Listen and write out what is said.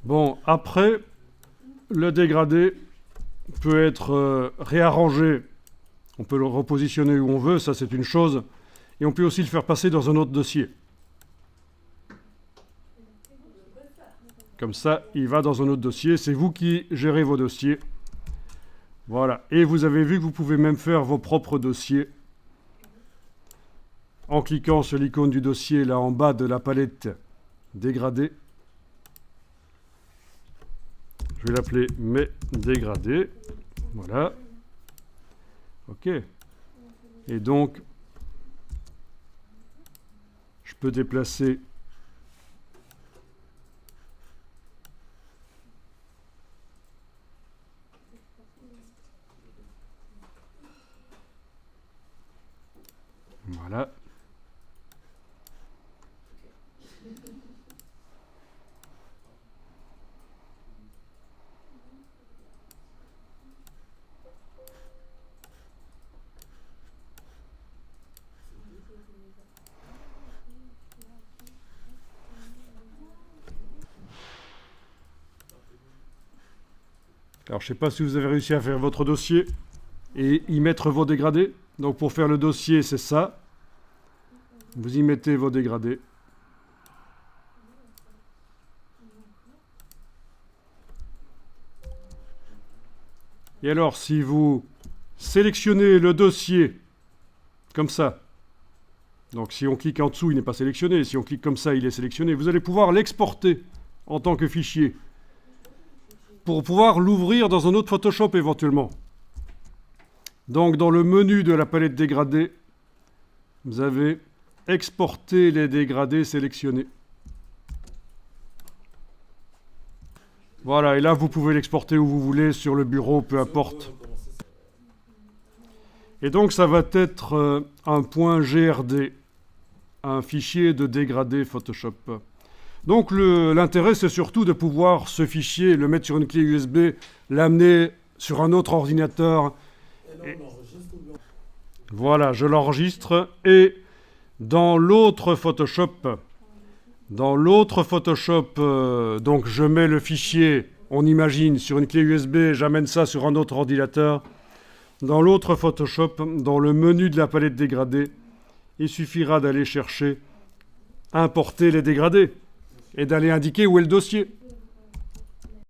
Bon, après, le dégradé peut être réarrangé. On peut le repositionner où on veut, ça c'est une chose. Et on peut aussi le faire passer dans un autre dossier. Comme ça, il va dans un autre dossier. C'est vous qui gérez vos dossiers. Voilà. Et vous avez vu que vous pouvez même faire vos propres dossiers en cliquant sur l'icône du dossier là en bas de la palette dégradé. Je vais l'appeler mes dégradés. Voilà. OK. Et donc, je peux déplacer voilà. Alors, je ne sais pas si vous avez réussi à faire votre dossier et y mettre vos dégradés. Donc, pour faire le dossier, c'est ça. Vous y mettez vos dégradés. Et alors, si vous sélectionnez le dossier comme ça, donc si on clique en dessous, il n'est pas sélectionné. Si on clique comme ça, il est sélectionné. Vous allez pouvoir l'exporter en tant que fichier pour pouvoir l'ouvrir dans un autre Photoshop éventuellement. Donc, dans le menu de la palette dégradée, vous avez exporter les dégradés sélectionnés. Voilà, et là, vous pouvez l'exporter où vous voulez, sur le bureau, peu importe. Et donc, ça va être un point GRD, un fichier de dégradé Photoshop. Donc, l'intérêt, c'est surtout de pouvoir ce fichier, le mettre sur une clé USB, l'amener sur un autre ordinateur. Et voilà, je l'enregistre. Et dans l'autre Photoshop, donc je mets le fichier, on imagine, sur une clé USB, j'amène ça sur un autre ordinateur. Dans l'autre Photoshop, dans le menu de la palette dégradée, il suffira d'aller chercher, importer les dégradés et d'aller indiquer où est le dossier.